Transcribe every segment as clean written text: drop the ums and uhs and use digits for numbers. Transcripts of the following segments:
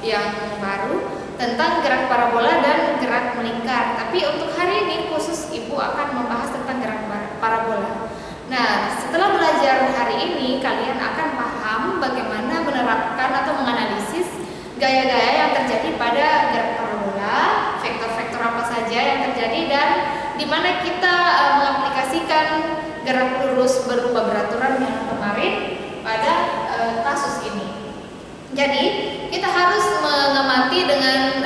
yang baru tentang gerak parabola dan gerak melingkar. Tapi untuk hari ini khusus Ibu akan membahas tentang gerak parabola. Nah, setelah belajar hari ini, kalian akan paham bagaimana menerapkan atau menganalisis gaya-gaya yang terjadi pada gerak parabola, vektor-vektor apa saja yang terjadi, dan di mana kita mengaplikasikan gerak lurus berubah beraturan yang kemarin pada kasus ini. Jadi, kita harus mengamati dengan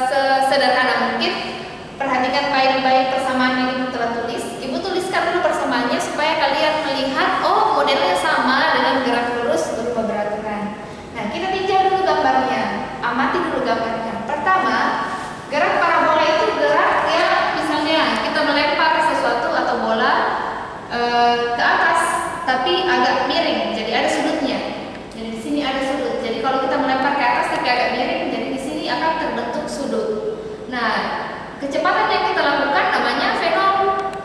sesederhana mungkin. Perhatikan baik-baik persamaan yang Ibu telah tulis. Ibu tuliskan dulu persamaannya supaya kalian melihat, oh modelnya sama dengan gerak lurus berubah beraturan. Nah, kita tinjau dulu gambarnya. Amati dulu gambarnya. Pertama, gerak parabola itu gerak yang misalnya kita melempar sesuatu atau bola ke atas, tapi agak miring. Jadi ada sudutnya. Jadi di sini ada sudut. Jadi kalau kita melempar ke atas tapi agak miring, jadi di sini akan terbentuk sudut. Nah, kecepatan yang kita lakukan namanya V0.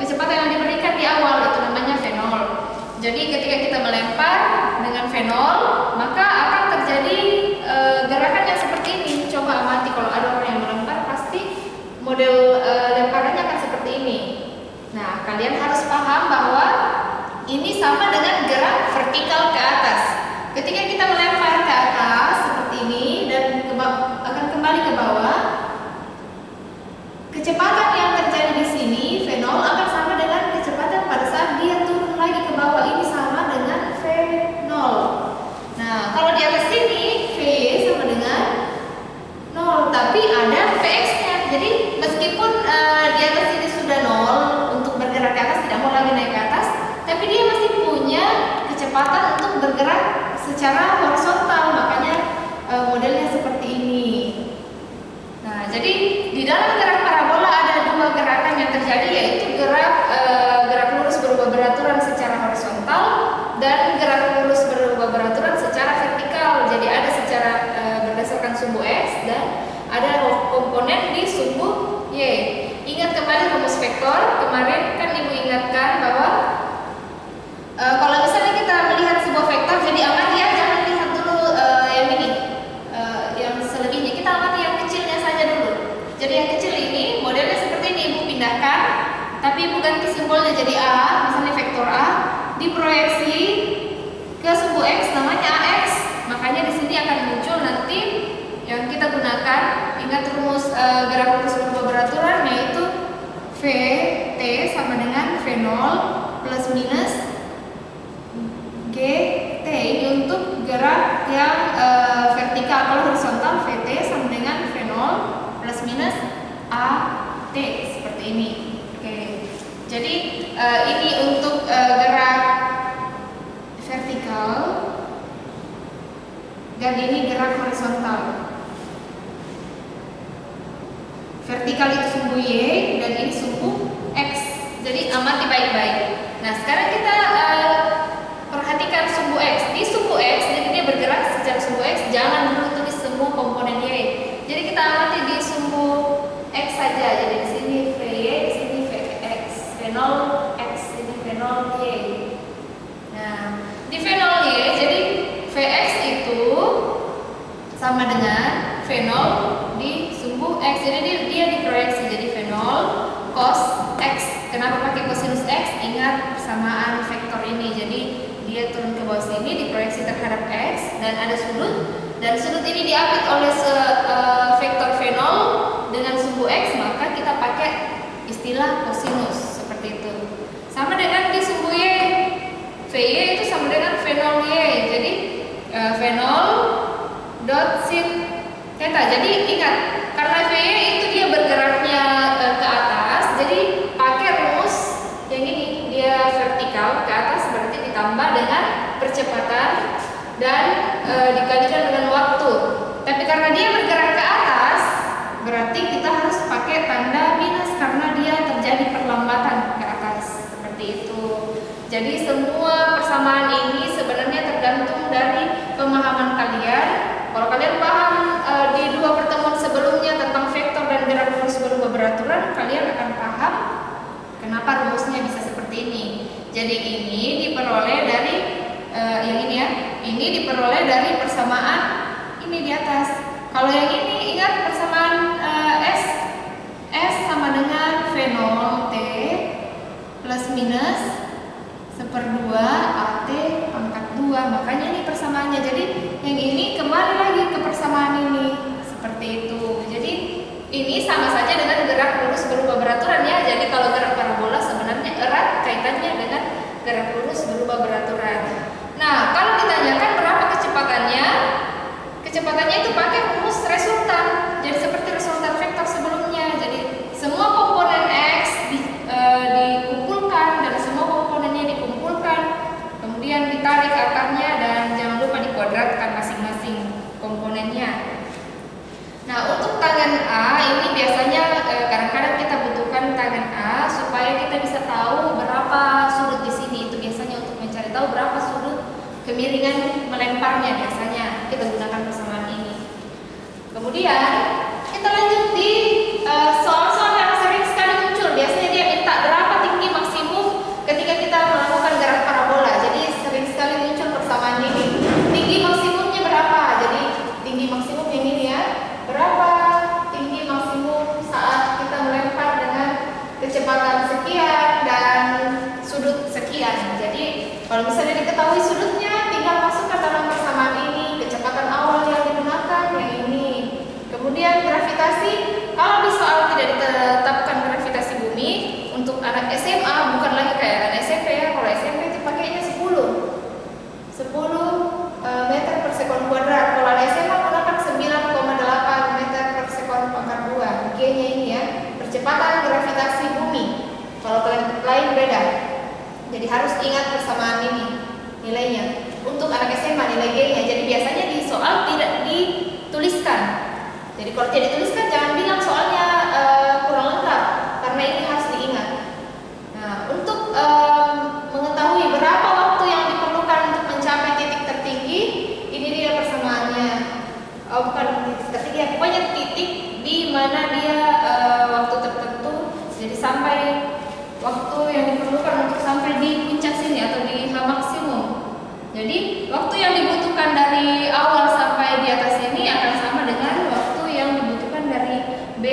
Kecepatan yang diberikan di awal itu namanya V0. Jadi ketika kita melempar dengan V0, maka akan terjadi gerakan yang seperti ini. Coba amati, kalau ada orang yang melempar pasti model lemparannya akan seperti ini. Nah, kalian harus paham bahwa ini sama dengan gerak vertikal ke atas. Ketika kita melempar ke atas seperti ini dan akan kembali ke bawah, kecepatan yang terjadi di sini V0 akan sama dengan kecepatan pada saat dia turun lagi ke bawah. Ini sama dengan V0. Nah, kalau di atas sini V sama dengan 0, tapi ada Vx-nya. Jadi meskipun di atas ini sudah 0 untuk bergerak ke atas, tidak mau lagi naik ke atas, tapi dia masih punya kecepatan untuk bergerak secara horizontal. Makanya modelnya seperti ini. Nah, jadi di dalam gerak parabola ada dua gerakan yang terjadi, yaitu gerak lurus berubah beraturan secara horizontal dan gerak lurus berubah beraturan secara vertikal. Jadi ada secara berdasarkan sumbu X dan ada komponen di sumbu Y. Ingat kembali rumus vektor. Kemarin kan Ibu ingatkan bahwa kalau misalnya kita melihat sebuah vektor, jadi amati ya, jangan lihat dulu yang ini, yang selebihnya. Kita amati yang kecilnya saja dulu. Jadi yang kecil ini modelnya seperti ini. Ibu pindahkan, tapi Ibu ganti simbolnya jadi A, misalnya vektor A, diproyeksi ke sumbu X namanya AX. Makanya di sini akan muncul nanti yang kita gunakan. Ingat rumus gerak lurus berubah beraturan, yaitu VT sama dengan V0 plus minus GT. Ini untuk gerak yang vertikal. Kalau horizontal, VT sama dengan V0 plus minus AT, seperti ini. Oke. Jadi ini untuk gerak vertikal dan ini gerak horizontal. Vertikal itu sumbu Y dan ini sumbu X. Jadi amati baik-baik. Nah, sekarang kita perhatikan sumbu X. Di sumbu X, jadi dia bergerak secara sumbu X. Jangan dulu tulis semua komponen Y. Jadi kita amati di sumbu X saja. Jadi di sini VY, di sini VX, V0 X, ini V0 Y. Nah, di V0 Y, jadi Vx itu sama dengan V0 di sumbu X. Jadi dia diproyeksi jadi V0 cos X. Kenapa pakai cosinus X? Ingat persamaan vektor ini. Jadi dia turun ke bawah sini, diproyeksi terhadap X dan ada sudut. Dan sudut ini diapit oleh vektor V0 dengan sumbu X, maka kita pakai istilah cosinus seperti itu. Sama dengan di sumbu Y, VY itu sama dengan V0Y. Jadi V0 dot sin theta. Jadi ingat, karena VY itu dia bergeraknya ke atas, jadi pakai rumus yang ini, dia vertikal ke atas berarti ditambah dengan percepatan dan dikalikan dengan waktu. Tapi karena dia bergerak ke atas, berarti kita harus pakai tanda minus karena dia terjadi perlambatan ke atas, seperti itu. Jadi semua persamaan ini sebenarnya tergantung dari pemahaman kalian. Kalau kalian paham di dua pertemuan sebelumnya tentang vektor dan gerak lurus berubah beraturan, kalian akan paham kenapa rumusnya bisa seperti ini. Jadi ini diperoleh dari yang ini ya. Ini diperoleh dari persamaan ini di atas Kalau yang ini ingat persamaan S sama dengan V0 T plus minus 1/2 AT pangkat 2. Makanya ini persamaannya. Jadi yang ini kembali lagi ke persamaan ini. Seperti itu. Jadi ini sama saja dengan gerak lurus berubah beraturan ya. Jadi kalau gerak parabola sebenarnya erat kaitannya dengan gerak lurus berubah beraturan. Nah, kalau ditanyakan berapa kecepatannya? Kecepatannya itu pakai rumus resultan. Jadi seperti resultan vektor sebelumnya. Jadi semua komponen X dikumpulkan dan semua komponennya dikumpulkan. Kemudian ditarik akarnya dan jangan lupa dikuadratkan masing-masing komponennya. Nah, untuk tangan A ini biasanya kadang-kadang kita butuhkan tangan A supaya kita bisa tahu berapa sudut di sini. Itu biasanya untuk mencari tahu berapa sudut kemiringan melemparnya, biasanya kita gunakan persamaan ini. Kemudian kita lanjut di soal-soal yang sering sekali muncul. Biasanya dia minta berapa tinggi maksimum ketika kita melakukan gerak parabola. Jadi sering sekali muncul persamaan ini. Tinggi maksimumnya berapa? Jadi tinggi maksimum yang ini ya. Berapa tinggi maksimum saat kita melempar dengan kecepatan sekian dan sudut sekian. Jadi kalau misalnya diketahui sudutnya, tinggal masukkan dalam persamaan ini. Kecepatan awal yang digunakan yang ini. Kemudian gravitasi, kalau di soal tidak ditetapkan gravitasi bumi untuk anak SMA, bukan lagi kayak anak SMP ya. Kalau SMP itu pakainya 10 meter per sekon kuadrat. Kalau anak SMA gunakan 9,8 meter per sekon pangkat 2. G-nya ini ya, percepatan gravitasi bumi. Kalau lain beda. Jadi harus ingat persamaan ini nilainya. Untuk anak SMA nilai G-nya. Jadi biasanya di soal tidak dituliskan. Jadi kalau tidak dituliskan jangan bilang soalnya kurang lengkap, karena ini harus diingat. Nah, untuk mengetahui berapa waktu yang diperlukan untuk mencapai titik tertinggi, ini dia persamaannya. Bukan titik tertinggi, pokoknya titik di mana dia waktu tertentu. Jadi sampai waktu yang diperlukan untuk sampai di puncak sini atau di H maksimum. Jadi waktu yang dibutuhkan dari awal sampai di atas ini akan sama dengan waktu yang dibutuhkan dari B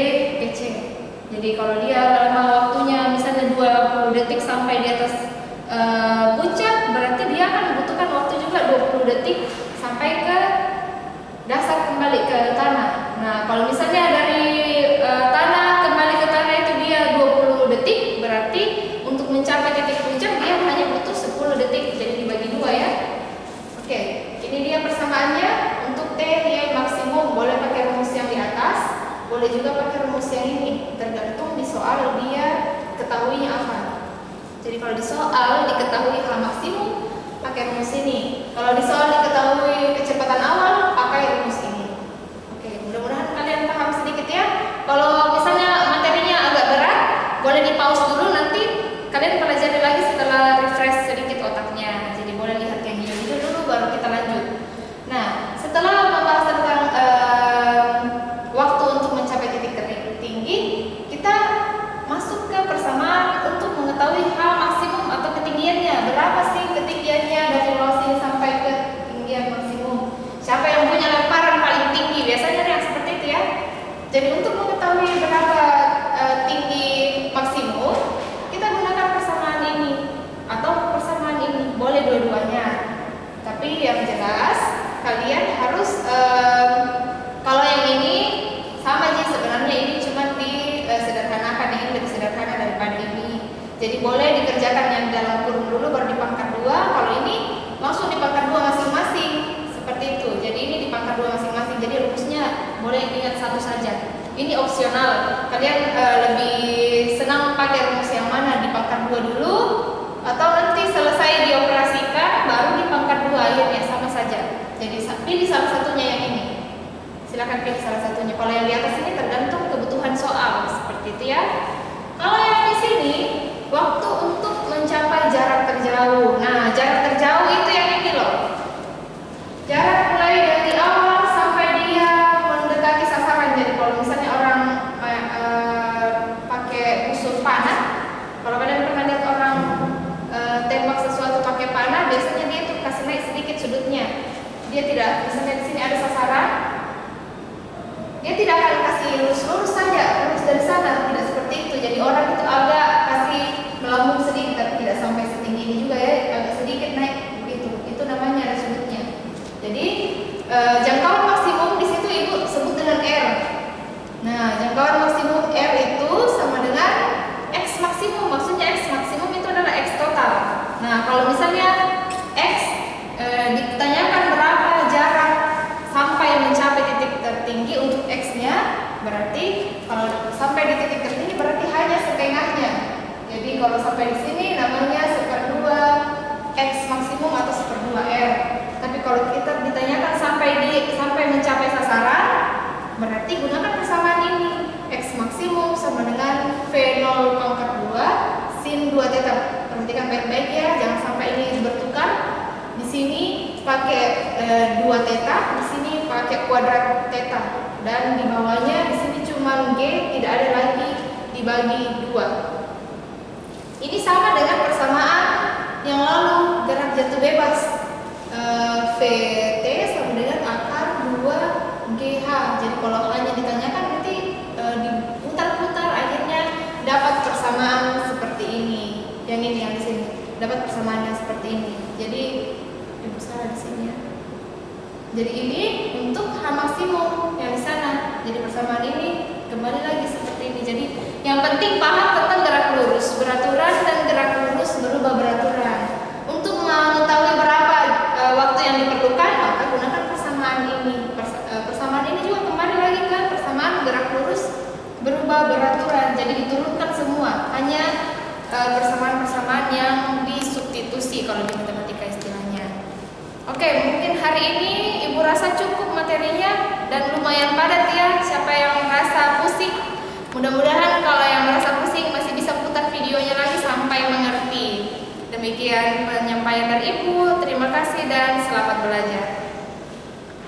ke C. Jadi kalau dia lama waktunya misalnya 20 detik sampai di atas puncak, berarti dia akan membutuhkan waktu juga 20 detik sampai ke dasar kembali ke tanah. Nah, kalau misalnya dari tanah kembali ke tanah itu dia 20 detik, berarti untuk mencapai titik puncak dia hanya butuh 10 detik. Jadi dibagi 2 ya. Oke, ini dia persamaannya. Untuk T nilai maksimum boleh pakai rumus yang di atas, boleh juga pakai rumus yang ini, tergantung di soal dia ketahuinya apa. Jadi kalau di soal diketahui H maksimum, pakai rumus ini. Kalau di soal diketahui kecepatan awal, pakai rumus ini. Oke, mudah-mudahan kalian paham sedikit ya. Kalau misalnya materinya agak berat, boleh di pause dulu, nanti kalian pelajari lagi setelah refresh sedikit otaknya. Jadi boleh lihat yang hijau-hijau dulu, baru kita lanjut. Nah, setelah membahas tentang waktu untuk mencapai titik tertinggi, kita masuk ke persamaan untuk mengetahui H maksimum atau ketinggiannya. Berapa sih ketinggiannya dari bawah sini sampai ke ketinggian maksimum? Siapa yang punya lemparan paling tinggi? Biasanya yang seperti itu ya. Jadi untuk mengetahui berapa tinggi maksimum, kita gunakan persamaan ini atau persamaan ini. Boleh dua-duanya. Tapi yang jelas kalian harus kalau yang ini sama aja sebenarnya, ini cuma disederhanakan, ini lebih sederhana daripada ini. Jadi boleh dikerjakan yang dalam kurung dulu baru di pangkat 2. Kalau ini langsung di pangkat 2 masing-masing. Seperti itu. Jadi ini di pangkat 2 masing-masing. Jadi rumusnya boleh ingat satu saja. Ini opsional. Kalian lebih senang pakai rumus yang mana, di pangkat 2 dulu atau nanti selesai dioperasikan baru di pangkat 2 akhirnya, sama saja. Jadi pilih salah satunya yang ini. Silakan pilih salah satunya. Kalau yang di atas ini tergantung kebutuhan soal, seperti itu ya. Kalau yang di sini waktu untuk mencapai jarak terjauh. Nah, jarak terjauh itu yang ini loh. Jarak mulai dari awal sampai dia mendekati sasaran. Jadi kalau misalnya orang pakai musuh panah, kalau kalian pernah lihat orang tembak sesuatu pakai panah, biasanya dia tuh kasih naik sedikit sudutnya. Dia tidak, misalnya di sini ada sasaran, sampai di sini namanya 1/2 X maksimum atau 1/2 R. Tapi kalau kita ditanyakan sampai mencapai sasaran, berarti gunakan persamaan ini. X maksimum sama dengan V0/2 sin 2 theta. Perhatikan baik-baik ya, jangan sampai ini bertukar. Di sini pakai 2 theta, di sini pakai kuadrat theta. Dan di bawahnya di sini cuma G, tidak ada lagi dibagi 2. Ini sama dengan persamaan yang lalu, gerak jatuh bebas. VT sama dengan akar 2GH. Jadi kalau hanya ditanyakan berarti diputar-putar, akhirnya dapat persamaan seperti ini. Yang ini yang di sini dapat persamaan yang seperti ini. Jadi besar di sini ya. Jadi ini untuk H maksimum yang di sana. Jadi persamaan ini kembali lagi seperti ini. Jadi yang penting paham tentang gerak lurus beraturan dan gerak lurus berubah beraturan. Untuk mengetahui berapa waktu yang diperlukan, maka gunakan persamaan ini. Persamaan ini juga kembali lagi ke persamaan gerak lurus berubah beraturan. Jadi diturunkan semua, hanya persamaan-persamaan yang disubstitusi kalau di matematika istilahnya. Oke, mungkin hari ini Ibu rasa cukup materinya dan lumayan padat ya. Siapa yang merasa pusing, mudah-mudahan kalau yang merasa pusing masih bisa putar videonya lagi sampai mengerti. Demikian penyampaian dari Ibu. Terima kasih dan selamat belajar.